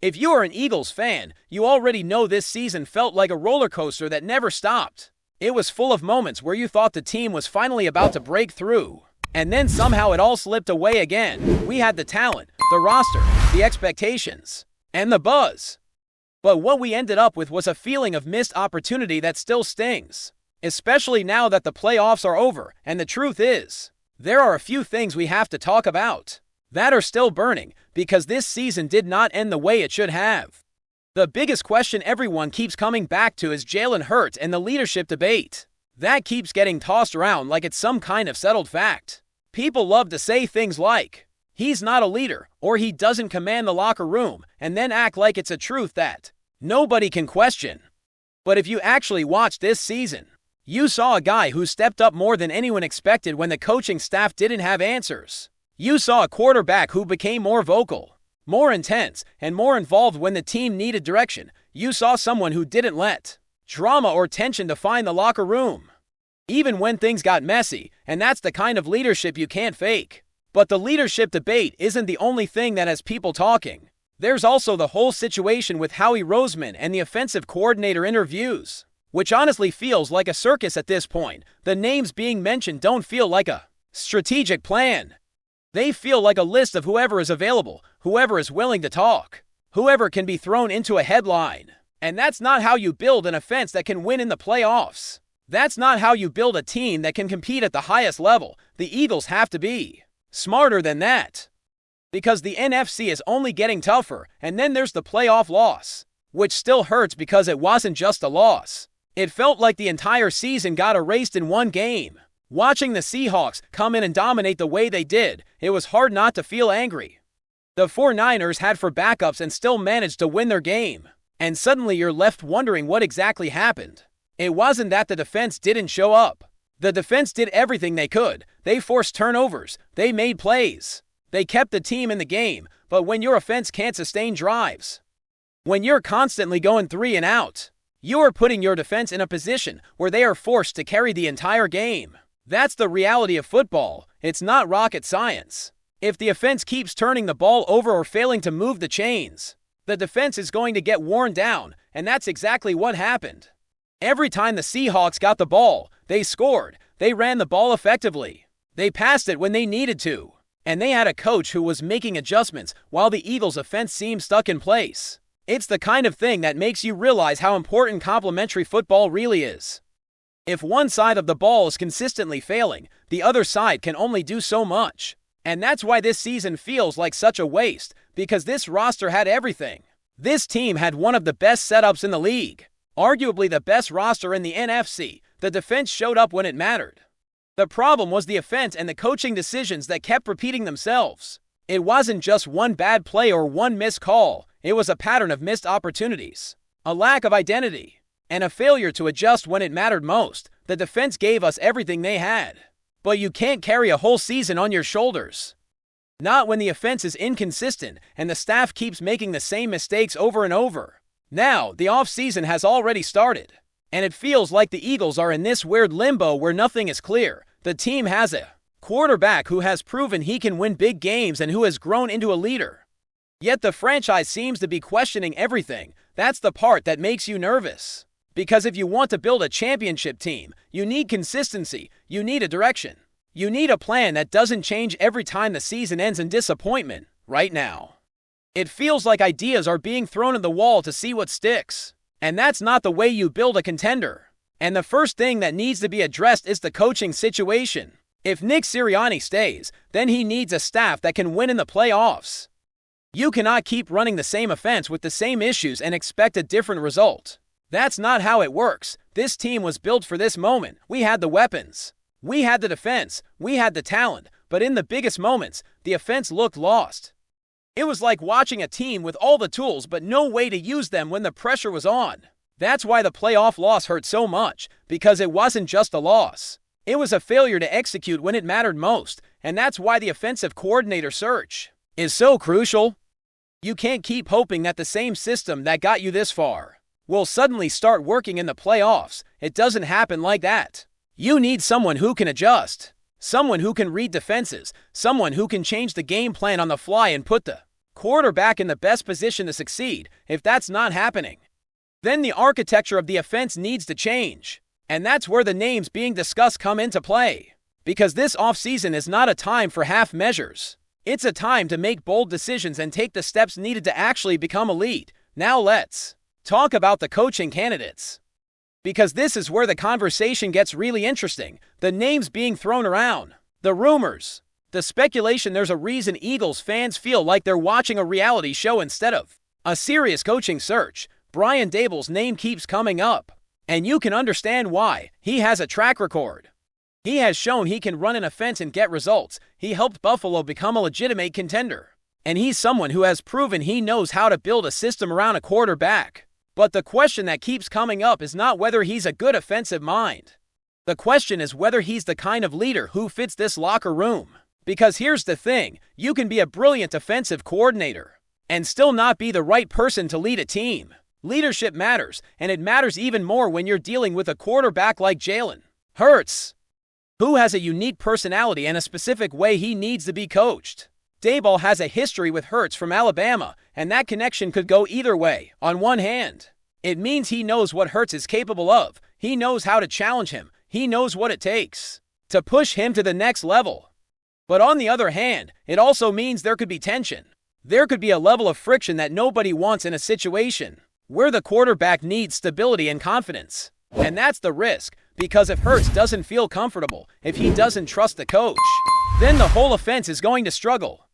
If you are an Eagles fan, you already know this season felt like a roller coaster that never stopped. It was full of moments where you thought the team was finally about to break through. And then somehow it all slipped away again. We had the talent, the roster, the expectations, and the buzz. But what we ended up with was a feeling of missed opportunity that still stings. Especially now that the playoffs are over, and the truth is, there are a few things we have to talk about that are still burning because this season did not end the way it should have. The biggest question everyone keeps coming back to is Jalen Hurts and the leadership debate. That keeps getting tossed around like it's some kind of settled fact. People love to say things like, he's not a leader, or he doesn't command the locker room, and then act like it's a truth that nobody can question. But if you actually watched this season, you saw a guy who stepped up more than anyone expected when the coaching staff didn't have answers. You saw a quarterback who became more vocal, more intense, and more involved when the team needed direction. You saw someone who didn't let drama or tension define the locker room, even when things got messy, and that's the kind of leadership you can't fake. But the leadership debate isn't the only thing that has people talking. There's also the whole situation with Howie Roseman and the offensive coordinator interviews, which honestly feels like a circus at this point. The names being mentioned don't feel like a strategic plan. They feel like a list of whoever is available, whoever is willing to talk, whoever can be thrown into a headline. And that's not how you build an offense that can win in the playoffs. That's not how you build a team that can compete at the highest level. The Eagles have to be smarter than that. Because the NFC is only getting tougher, and then there's the playoff loss, which still hurts because it wasn't just a loss. It felt like the entire season got erased in one game. Watching the Seahawks come in and dominate the way they did, it was hard not to feel angry. The 49ers had 4 backups and still managed to win their game. And suddenly you're left wondering what exactly happened. It wasn't that the defense didn't show up. The defense did everything they could. They forced turnovers. They made plays. They kept the team in the game. But when your offense can't sustain drives, when you're constantly going 3 and out, you are putting your defense in a position where they are forced to carry the entire game. That's the reality of football. It's not rocket science. If the offense keeps turning the ball over or failing to move the chains, the defense is going to get worn down, and that's exactly what happened. Every time the Seahawks got the ball, they scored. They ran the ball effectively. They passed it when they needed to. And they had a coach who was making adjustments while the Eagles' offense seemed stuck in place. It's the kind of thing that makes you realize how important complementary football really is. If one side of the ball is consistently failing, the other side can only do so much. And that's why this season feels like such a waste, because this roster had everything. This team had one of the best setups in the league, arguably the best roster in the NFC. The defense showed up when it mattered. The problem was the offense and the coaching decisions that kept repeating themselves. It wasn't just one bad play or one missed call. It was a pattern of missed opportunities, a lack of identity, and a failure to adjust when it mattered most. The defense gave us everything they had. But you can't carry a whole season on your shoulders. Not when the offense is inconsistent and the staff keeps making the same mistakes over and over. Now, the offseason has already started, and it feels like the Eagles are in this weird limbo where nothing is clear. The team has a quarterback who has proven he can win big games and who has grown into a leader. Yet the franchise seems to be questioning everything. That's the part that makes you nervous. Because if you want to build a championship team, you need consistency, you need a direction. You need a plan that doesn't change every time the season ends in disappointment. Right now, it feels like ideas are being thrown at the wall to see what sticks. And that's not the way you build a contender. And the first thing that needs to be addressed is the coaching situation. If Nick Sirianni stays, then he needs a staff that can win in the playoffs. You cannot keep running the same offense with the same issues and expect a different result. That's not how it works. This team was built for this moment. We had the weapons. We had the defense. We had the talent. But in the biggest moments, the offense looked lost. It was like watching a team with all the tools but no way to use them when the pressure was on. That's why the playoff loss hurt so much, because it wasn't just a loss. It was a failure to execute when it mattered most, and that's why the offensive coordinator search is so crucial. You can't keep hoping that the same system that got you this far will suddenly start working in the playoffs. It doesn't happen like that. You need someone who can adjust, someone who can read defenses, someone who can change the game plan on the fly and put the quarterback in the best position to succeed. If that's not happening, then the architecture of the offense needs to change. And that's where the names being discussed come into play. Because this offseason is not a time for half measures. It's a time to make bold decisions and take the steps needed to actually become elite. Now let's talk about the coaching candidates. Because this is where the conversation gets really interesting. The names being thrown around, the rumors, the speculation. There's a reason Eagles fans feel like they're watching a reality show instead of a serious coaching search. Brian Daboll's name keeps coming up, and you can understand why. He has a track record. He has shown he can run an offense and get results. He helped Buffalo become a legitimate contender. And he's someone who has proven he knows how to build a system around a quarterback. But the question that keeps coming up is not whether he's a good offensive mind. The question is whether he's the kind of leader who fits this locker room. Because here's the thing, you can be a brilliant offensive coordinator and still not be the right person to lead a team. Leadership matters, and it matters even more when you're dealing with a quarterback like Jalen Hurts, who has a unique personality and a specific way he needs to be coached. Daboll has a history with Hurts from Alabama, and that connection could go either way. On one hand, it means he knows what Hurts is capable of. He knows how to challenge him. He knows what it takes to push him to the next level. But on the other hand, it also means there could be tension. There could be a level of friction that nobody wants in a situation where the quarterback needs stability and confidence. And that's the risk, because if Hurts doesn't feel comfortable, if he doesn't trust the coach, then the whole offense is going to struggle.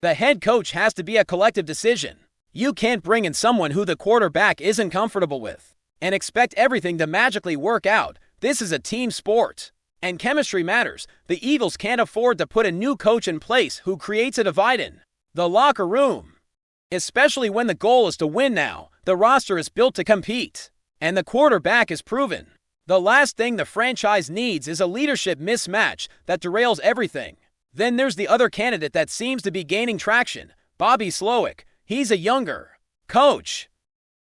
The head coach has to be a collective decision. You can't bring in someone who the quarterback isn't comfortable with and expect everything to magically work out. This is a team sport, and chemistry matters. The Eagles can't afford to put a new coach in place who creates a divide in the locker room, especially when the goal is to win now. The roster is built to compete, and the quarterback is proven. The last thing the franchise needs is a leadership mismatch that derails everything. Then there's the other candidate that seems to be gaining traction, Bobby Slowick. He's a younger coach,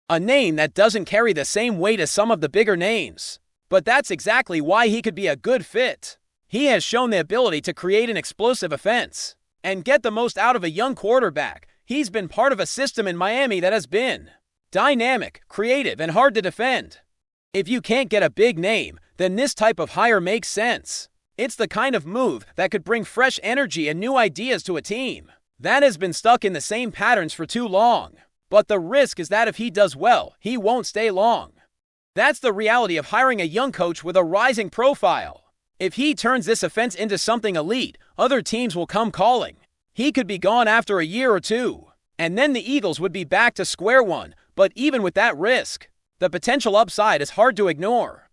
a name that doesn't carry the same weight as some of the bigger names. But that's exactly why he could be a good fit. He has shown the ability to create an explosive offense and get the most out of a young quarterback. He's been part of a system in Miami that has been dynamic, creative, and hard to defend. If you can't get a big name, then this type of hire makes sense. It's the kind of move that could bring fresh energy and new ideas to a team that has been stuck in the same patterns for too long. But the risk is that if he does well, he won't stay long. That's the reality of hiring a young coach with a rising profile. If he turns this offense into something elite, other teams will come calling. He could be gone after a year or two, and then the Eagles would be back to square one. But even with that risk, the potential upside is hard to ignore.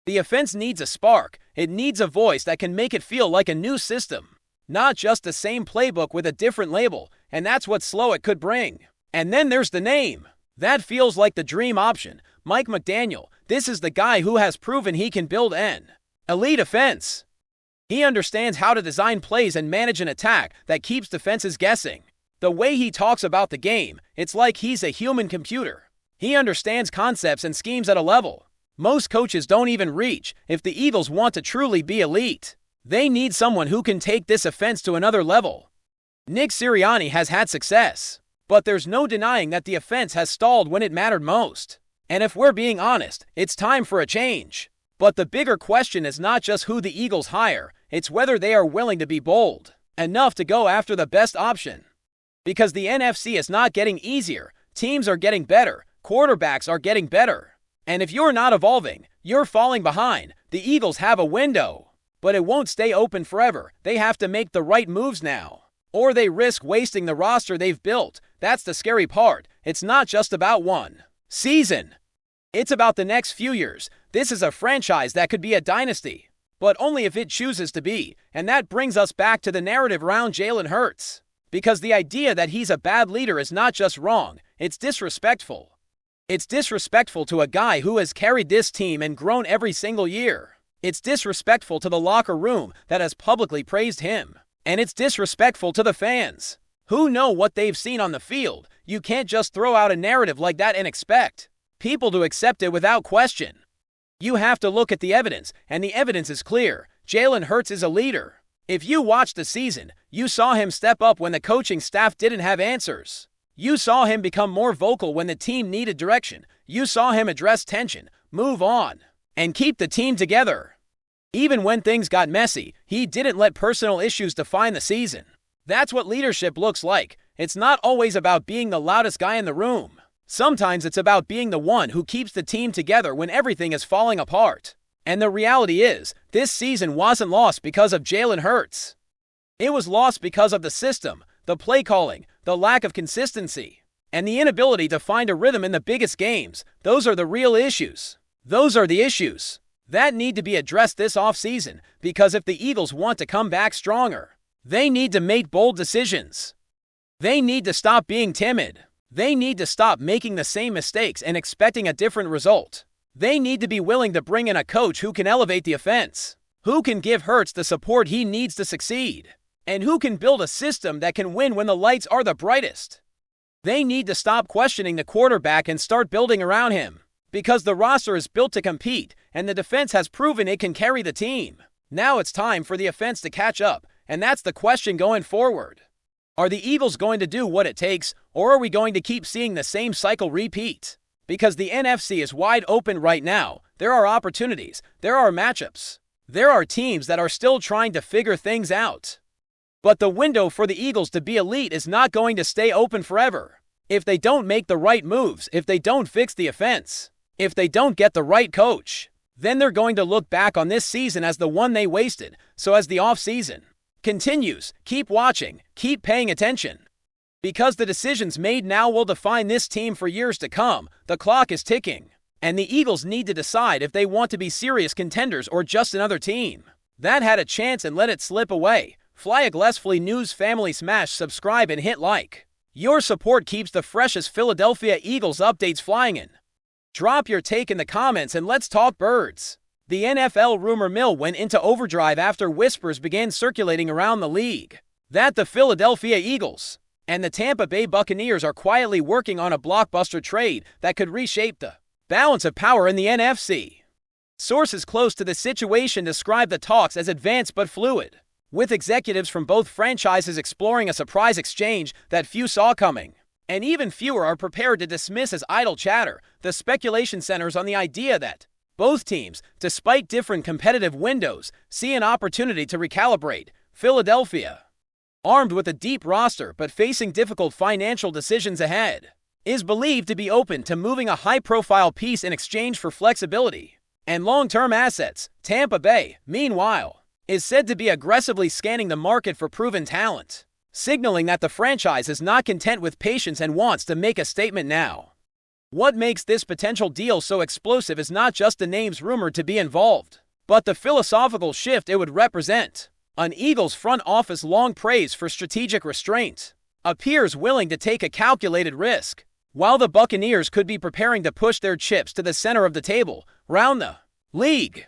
The offense needs a spark. It needs a voice that can make it feel like a new system, not just the same playbook with a different label, and that's what Slowick could bring. And then there's the name. That feels like the dream option. Mike McDaniel. This is the guy who has proven he can build an elite offense. He understands how to design plays and manage an attack that keeps defenses guessing. The way he talks about the game, it's like he's a human computer. He understands concepts and schemes at a level most coaches don't even reach. If the Eagles want to truly be elite, they need someone who can take this offense to another level. Nick Sirianni has had success, but there's no denying that the offense has stalled when it mattered most. And if we're being honest, it's time for a change. But the bigger question is not just who the Eagles hire, it's whether they are willing to be bold enough to go after the best option. Because the NFC is not getting easier, teams are getting better, quarterbacks are getting better. And if you're not evolving, you're falling behind. The Eagles have a window, but it won't stay open forever. They have to make the right moves now, or they risk wasting the roster they've built. That's the scary part. It's not just about one season. It's about the next few years. This is a franchise that could be a dynasty, but only if it chooses to be. And that brings us back to the narrative around Jalen Hurts. Because the idea that he's a bad leader is not just wrong, it's disrespectful. It's disrespectful to a guy who has carried this team and grown every single year. It's disrespectful to the locker room that has publicly praised him. And it's disrespectful to the fans who know what they've seen on the field. You can't just throw out a narrative like that and expect people to accept it without question. You have to look at the evidence, and the evidence is clear. Jalen Hurts is a leader. If you watched the season, you saw him step up when the coaching staff didn't have answers. You saw him become more vocal when the team needed direction. You saw him address tension, move on, and keep the team together. Even when things got messy, he didn't let personal issues define the season. That's what leadership looks like. It's not always about being the loudest guy in the room. Sometimes it's about being the one who keeps the team together when everything is falling apart. And the reality is, this season wasn't lost because of Jalen Hurts. It was lost because of the system, the play calling, the lack of consistency, and the inability to find a rhythm in the biggest games. Those are the real issues. Those are the issues that need to be addressed this offseason, because if the Eagles want to come back stronger, they need to make bold decisions. They need to stop being timid. They need to stop making the same mistakes and expecting a different result. They need to be willing to bring in a coach who can elevate the offense, who can give Hurts the support he needs to succeed, and who can build a system that can win when the lights are the brightest. They need to stop questioning the quarterback and start building around him, because the roster is built to compete and the defense has proven it can carry the team. Now it's time for the offense to catch up, and that's the question going forward. Are the Eagles going to do what it takes, or are we going to keep seeing the same cycle repeat? Because the NFC is wide open right now. There are opportunities. There are matchups. There are teams that are still trying to figure things out. But the window for the Eagles to be elite is not going to stay open forever. If they don't make the right moves, if they don't fix the offense, if they don't get the right coach, then they're going to look back on this season as the one they wasted. So as the offseason continues, keep watching, keep paying attention. Because the decisions made now will define this team for years to come. The clock is ticking, and the Eagles need to decide if they want to be serious contenders or just another team that had a chance and let it slip away. FlyEaglesFly News family, smash subscribe and hit like. Your support keeps the freshest Philadelphia Eagles updates flying in. Drop your take in the comments and let's talk birds. The NFL rumor mill went into overdrive after whispers began circulating around the league that the Philadelphia Eagles and the Tampa Bay Buccaneers are quietly working on a blockbuster trade that could reshape the balance of power in the NFC. Sources close to the situation describe the talks as advanced but fluid, with executives from both franchises exploring a surprise exchange that few saw coming. And even fewer are prepared to dismiss as idle chatter. The speculation centers on the idea that both teams, despite different competitive windows, see an opportunity to recalibrate. Philadelphia, armed with a deep roster but facing difficult financial decisions ahead, is believed to be open to moving a high-profile piece in exchange for flexibility and long-term assets. Tampa Bay, meanwhile, is said to be aggressively scanning the market for proven talent, signaling that the franchise is not content with patience and wants to make a statement now. What makes this potential deal so explosive is not just the names rumored to be involved, but the philosophical shift it would represent. An Eagles front office long praised for strategic restraint appears willing to take a calculated risk, while the Buccaneers could be preparing to push their chips to the center of the table. Round the league,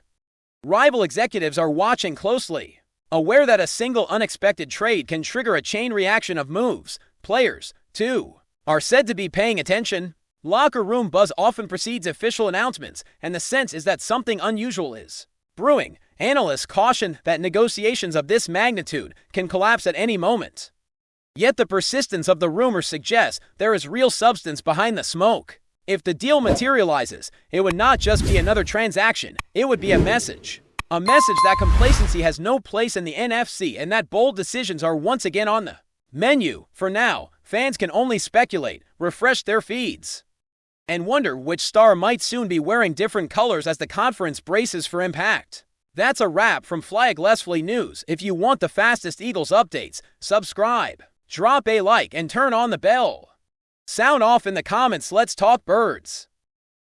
rival executives are watching closely, aware that a single unexpected trade can trigger a chain reaction of moves. Players, too, are said to be paying attention. Locker room buzz often precedes official announcements, and the sense is that something unusual is brewing. Analysts caution that negotiations of this magnitude can collapse at any moment. Yet the persistence of the rumor suggests there is real substance behind the smoke. If the deal materializes, it would not just be another transaction, it would be a message. A message that complacency has no place in the NFC and that bold decisions are once again on the menu. For now, fans can only speculate, refresh their feeds, and wonder which star might soon be wearing different colors as the conference braces for impact. That's a wrap from FlyEaglesFly News. If you want the fastest Eagles updates, subscribe, drop a like, and turn on the bell. Sound off in the comments. Let's talk birds.